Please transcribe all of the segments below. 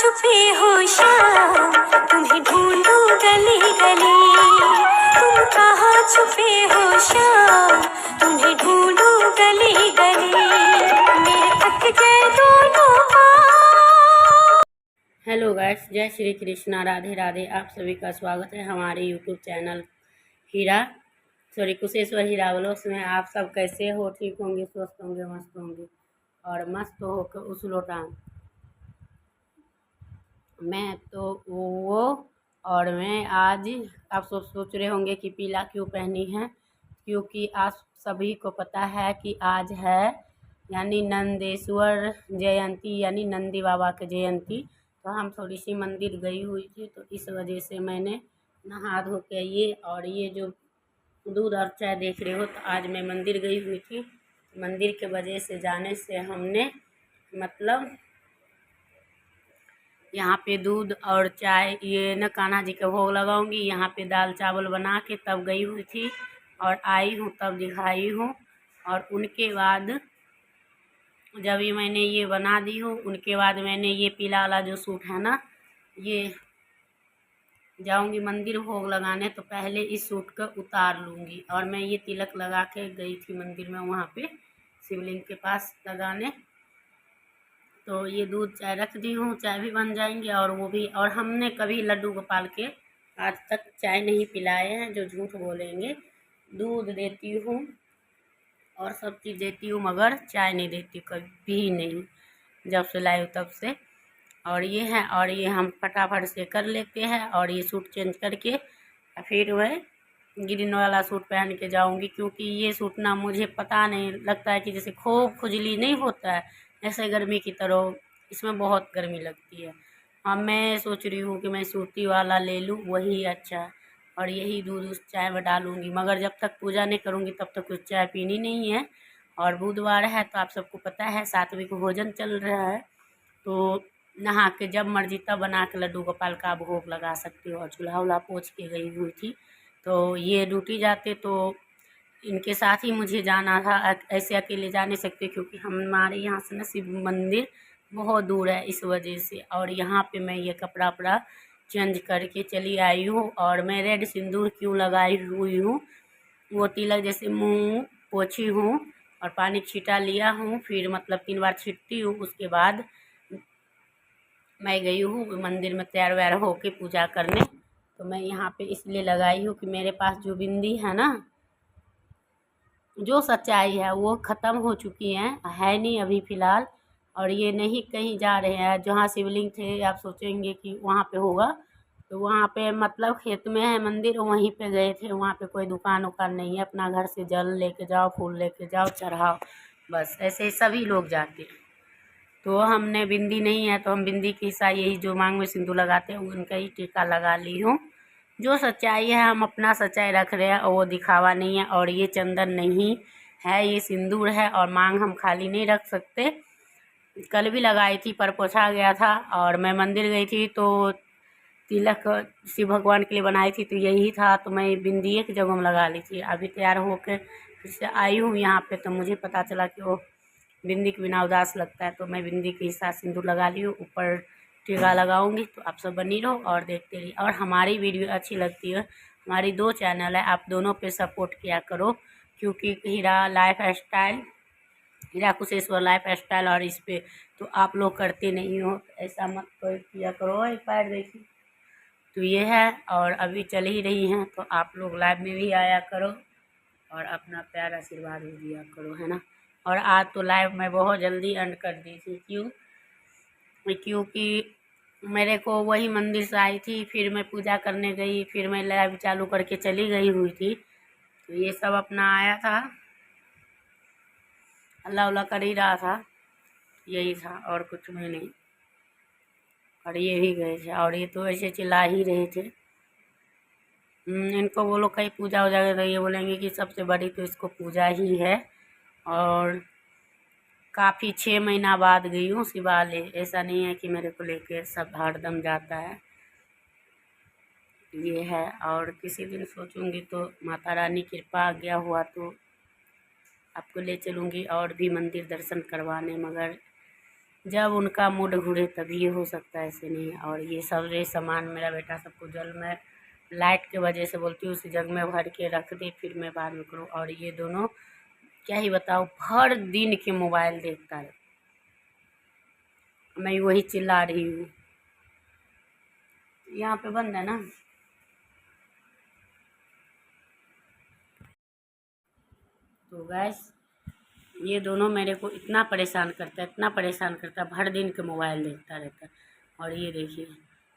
छुपे हो श्याम, तुम्हें ढूंढूं गली गली। तुम कहाँ छुपे हो श्याम, तुम्हें ढूंढूं गली गली। मेरे थक गए दोनों पाँव। हेलो गाइस, जय श्री कृष्णा, राधे राधे। आप सभी का स्वागत है हमारे यूट्यूब चैनल कुशेश्वर हीरा ब्लॉग्स में। आप सब कैसे हो? ठीक होंगे, स्वस्थ होंगे, मस्त होंगे और मस्त होकर उछलो टांग। मैं तो वो और मैं आज आप सब सोच रहे होंगे कि पीला क्यों पहनी है, क्योंकि आप सभी को पता है कि आज है यानी नंदेश्वर जयंती, यानी नंदी बाबा की जयंती। तो हम थोड़ी सी मंदिर गई हुई थी, तो इस वजह से मैंने नहा धो के ये जो दूध और चाय देख रहे हो, तो आज मैं मंदिर गई हुई थी। मंदिर के वजह से जाने से हमने मतलब यहाँ पे दूध और चाय ये न कान्हा जी के भोग लगाऊंगी। यहाँ पे दाल चावल बना के तब गई हुई थी और आई हूँ तब दिखाई हूँ। और उनके बाद जब ये मैंने ये बना दी हूँ, उनके बाद मैंने ये पीला वाला जो सूट है ना, ये जाऊंगी मंदिर भोग लगाने, तो पहले इस सूट को उतार लूँगी। और मैं ये तिलक लगा के गई थी मंदिर में, वहाँ पे शिवलिंग के पास लगाने। तो ये दूध चाय रख दी हूँ, चाय भी बन जाएंगे और वो भी। और हमने कभी लड्डू गोपाल के आज तक चाय नहीं पिलाए हैं, जो झूठ बोलेंगे। दूध देती हूँ और सब चीज़ देती हूँ, मगर चाय नहीं देती, कभी नहीं, जब से लाई तब से। और ये है, और ये हम फटाफट से कर लेते हैं। और ये सूट चेंज करके फिर मैं ग्रीन वाला सूट पहन के जाऊंगी, क्योंकि ये सूट ना मुझे पता नहीं लगता है कि जैसे खूब खुजली नहीं होता है, ऐसे गर्मी की तरह इसमें बहुत गर्मी लगती है। अब मैं सोच रही हूँ कि मैं सूती वाला ले लूँ, वही अच्छा है। और यही दूध उस चाय में डालूंगी, मगर जब तक पूजा नहीं करूँगी तब तक कुछ चाय पीनी नहीं है। और बुधवार है तो आप सबको पता है सात्विक भोजन चल रहा है, तो नहा के जब मर्जी तब बना के लड्डू गोपाल का भोग लगा सकती हो। और चूल्हा उल्हा पोछ के गई हुई थी, तो ये ड्यूटी जाते तो इनके साथ ही मुझे जाना था। ऐसे अकेले जा नहीं सकते, क्योंकि हमारे यहाँ से ना शिव मंदिर बहुत दूर है, इस वजह से। और यहाँ पे मैं ये कपड़ा वपड़ा चेंज करके चली आई हूँ। और मैं रेड सिंदूर क्यों लगाई हुई हूँ, वो तिलक जैसे मुँह पोछी हूँ और पानी छीटा लिया हूँ, फिर मतलब 3 बार छीटती हूँ। उसके बाद मैं गई हूँ मंदिर में तैयार वैयार होके पूजा करने। तो मैं यहाँ पे इसलिए लगाई हूँ कि मेरे पास जो बिंदी है ना, जो सच्चाई है वो ख़त्म हो चुकी है नहीं अभी फ़िलहाल। और ये नहीं कहीं जा रहे हैं। जहाँ शिवलिंग थे आप सोचेंगे कि वहाँ पे होगा, तो वहाँ पे मतलब खेत में है मंदिर, वहीं पे गए थे। वहाँ पे कोई दुकान उकान नहीं है, अपना घर से जल लेके जाओ, फूल लेके जाओ, चढ़ाओ, बस ऐसे ही सभी लोग जाते हैं। तो हमने बिंदी नहीं है, तो हम बिंदी के हिस्सा यही जो मांग में सिंदूर लगाते हैं उनका ही टीका लगा ली हूँ। जो सच्चाई है हम अपना सच्चाई रख रहे हैं, और वो दिखावा नहीं है। और ये चंदन नहीं है, ये सिंदूर है, और मांग हम खाली नहीं रख सकते। कल भी लगाई थी पर पोछा गया था। और मैं मंदिर गई थी तो तिलक शिव भगवान के लिए बनाई थी, तो यही था, तो मैं बिंदी एक जगह में लगा ली थी। अभी तैयार होकर फिर से आई हूँ यहाँ पे, तो मुझे पता चला कि वो बिंदी के बिना उदास लगता है, तो मैं बिंदी के साथ सिंदूर लगा ली हूँ, ऊपर टीका लगाऊंगी। तो आप सब बनी रहो और देखते रहिए। और हमारी वीडियो अच्छी लगती है, हमारी 2 चैनल है, आप दोनों पे सपोर्ट किया करो, क्योंकि हीरा कुशेश्वर लाइफ स्टाइल और इस पे तो आप लोग करते नहीं हो, ऐसा मत किया करो। एक पैर देखिए, तो ये है। और अभी चल ही रही हैं, तो आप लोग लाइव में भी आया करो और अपना प्यार आशीर्वाद भी दिया करो, है ना। और आज तो लाइव मैं बहुत जल्दी एंड कर दी थी, क्योंकि मेरे को वही मंदिर से आई थी, फिर मैं पूजा करने गई, फिर मैं लाइव चालू करके चली गई हुई थी। तो ये सब अपना आया था, अल्लाह उल्लाह कर ही रहा था, यही था और कुछ भी नहीं। और ये भी गए थे, और ये तो ऐसे चिल्ला ही रहे थे। इनको बोलो कहीं पूजा वूजा तो ये बोलेंगे कि सबसे बड़ी तो इसको पूजा ही है। और काफ़ी 6 महीना बाद गई हूँ शिवालय, ऐसा नहीं है कि मेरे को लेके सब हरदम जाता है, ये है। और किसी दिन सोचूंगी तो माता रानी कृपा आज्ञा हुआ तो आपको ले चलूँगी और भी मंदिर दर्शन करवाने, मगर जब उनका मूड घूरे तभी ये हो सकता है, ऐसे नहीं। और ये सारे सामान मेरा बेटा सबको जल मैं लाइट के वजह से बोलती हूँ उस जग में भर के रख दे, फिर मैं बाद में करूँ। और ये दोनों क्या ही बताऊँ, हर दिन के मोबाइल देखता है, मैं वही चिल्ला रही हूँ। यहाँ पे बंद है ना। तो गैस ये दोनों मेरे को इतना परेशान करता है, इतना परेशान करता है, भर दिन के मोबाइल देखता रहता है। और ये देखिए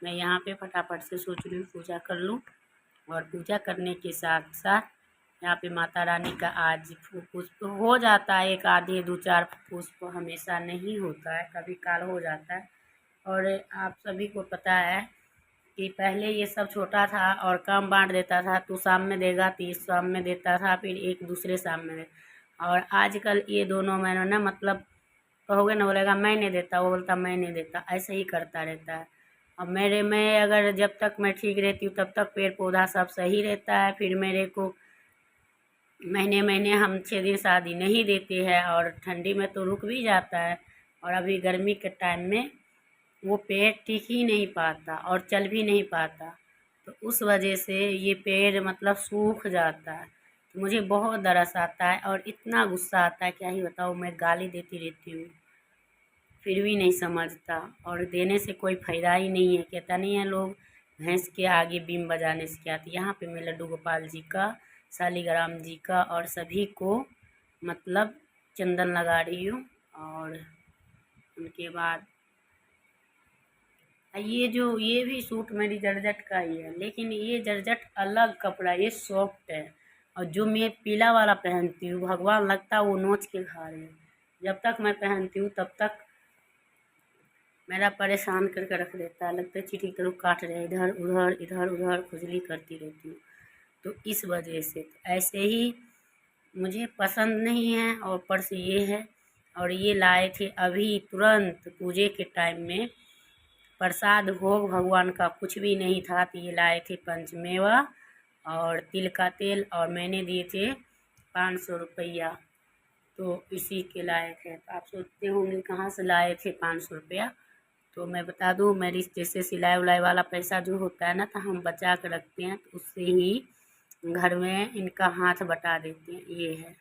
मैं यहाँ पे फटाफट से सोच रही हूँ पूजा कर लूँ, और पूजा करने के साथ साथ यहाँ पे माता रानी का आज पुष्प हो जाता है, एक आधे 2-4 पुष्प, हमेशा नहीं होता है, कभी काल हो जाता है। और आप सभी को पता है कि पहले ये सब छोटा था और काम बांट देता था, तू शाम में देगा, तीस शाम में देता था, फिर एक दूसरे शाम में और आजकल ये दोनों मैंने ना मतलब कहोगे ना, बोलेगा मैं नहीं देता, वो बोलता मैं नहीं देता, ऐसे ही करता रहता है। और मेरे में अगर जब तक मैं ठीक रहती हूँ तब तक पेड़ पौधा सब सही रहता है, फिर मेरे को महीने महीने हम 6 दिन शादी नहीं देते हैं, और ठंडी में तो रुक भी जाता है, और अभी गर्मी के टाइम में वो पेड़ टिक ही नहीं पाता और चल भी नहीं पाता, तो उस वजह से ये पेड़ मतलब सूख जाता है। तो मुझे बहुत तरस आता है और इतना गुस्सा आता है, क्या ही बताऊँ, मैं गाली देती रहती हूँ फिर भी नहीं समझता, और देने से कोई फ़ायदा ही नहीं है। कहता नहीं है लोग भैंस के आगे बीम बजाने से क्या आती। यहाँ पे मैं लड्डू गोपाल जी का, शालिग्राम जी का और सभी को मतलब चंदन लगा रही हूँ। और उनके बाद ये भी सूट मेरी जर्जट का ही है, लेकिन ये जर्जट अलग कपड़ा, ये सॉफ्ट है। और जो मैं पीला वाला पहनती हूँ, भगवान लगता है वो नोच के खा रहे हैं। जब तक मैं पहनती हूँ तब तक मेरा परेशान करके रख देता है, लगता है चींटी की तरह काट रहे, इधर उधर खुजली करती रहती हूँ। तो इस वजह से तो ऐसे ही मुझे पसंद नहीं है। और ऊपर से ये है, और ये लाए थे अभी तुरंत पूजे के टाइम में, प्रसाद भोग भगवान का कुछ भी नहीं था, तो ये लाए थे पंचमेवा और तिल का तेल, और मैंने दिए थे 500 रुपया, तो इसी के लायक है। तो आप सोचते होंगे कहाँ से लाए थे 500 रुपया, तो मैं बता दूँ, मेरी जैसे सिलाई उलाई वाला पैसा जो होता है ना, तो हम बचा के रखते हैं, तो उससे ही घर में इनका हाथ बटा देते हैं, ये है।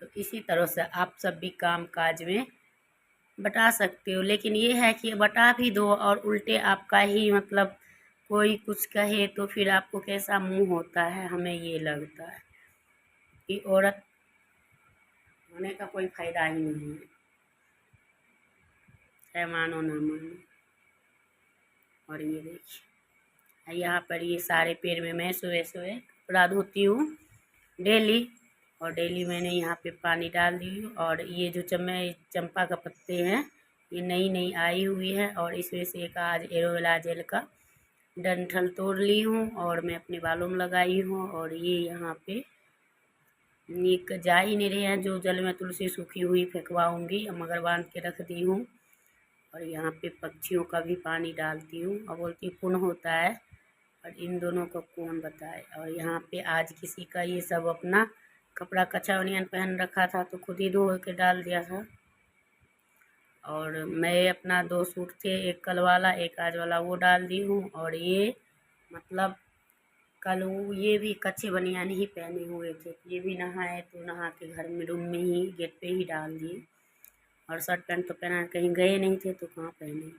तो इसी तरह से आप सब भी काम काज में बता सकते हो, लेकिन ये है कि बता भी दो और उल्टे आपका ही मतलब कोई कुछ कहे तो फिर आपको कैसा मुंह होता है। हमें ये लगता है कि औरत होने का कोई फायदा ही नहीं है, चाहे मानो ना मानो। और ये देखिए यहाँ पर ये सारे पेड़ में मैं सुबह सुबह कपड़ा धोती हूँ डेली, और डेली मैंने यहाँ पे पानी डाल दी हूँ। और ये जो चंपा का पत्ते हैं, ये नई नई आई हुई है, और इसमें से एक आज एलोवेरा जेल का डंठल तोड़ ली हूँ और मैं अपने बालों में लगाई हूँ। और ये यहाँ पे नीक जा ही नहीं रहे हैं, जो जल में तुलसी सूखी हुई फेंकवाऊँगी, मगर बांध के रख दी हूँ। और यहाँ पे पक्षियों का भी पानी डालती हूँ, और बोलती पुण्य होता है, और इन दोनों को कौन बताए। और यहाँ पे आज किसी का ये सब अपना कपड़ा कच्चा बनियान पहन रखा था, तो खुद ही धो के डाल दिया था। और मैं अपना 2 सूट थे, एक कल वाला एक आज वाला, वो डाल दी हूँ। और ये मतलब कल वो ये भी कच्चे बनियान ही पहने हुए थे, ये भी नहाए, तो नहा के घर में रूम में ही गेट पे ही डाल दिए। और शर्ट पैंट तो पहना, कहीं गए नहीं थे तो कहाँ पहने,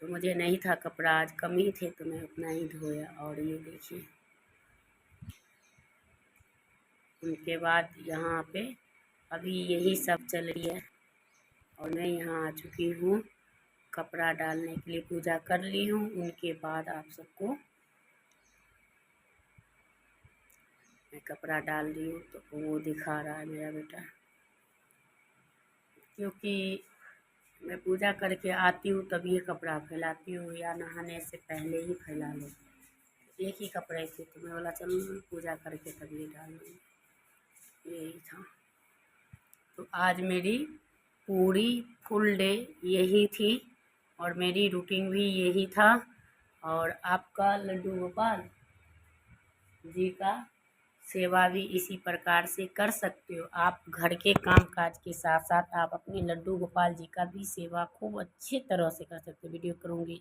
तो मुझे नहीं था कपड़ा, आज कम ही थे तो मैं उतना ही धोया। और ये देखिए उनके बाद यहाँ पे अभी यही सब चल रही है, और मैं यहाँ आ चुकी हूँ कपड़ा डालने के लिए, पूजा कर ली हूँ। उनके बाद आप सबको मैं कपड़ा डाल रही हूँ, तो वो दिखा रहा है मेरा बेटा, क्योंकि मैं पूजा करके आती हूँ तब ये कपड़ा फैलाती हूँ, या नहाने से पहले ही फैला लेती। एक ही कपड़े थे तो मैं बोला चलो पूजा करके तब ये डाल लूँगी, यही था। तो आज मेरी पूरी फुल डे यही थी, और मेरी रूटीन भी यही था। और आपका लड्डू गोपाल जी का सेवा भी इसी प्रकार से कर सकते हो। आप घर के काम काज के साथ साथ आप अपने लड्डू गोपाल जी का भी सेवा खूब अच्छी तरह से कर सकते हो। वीडियो करूँगी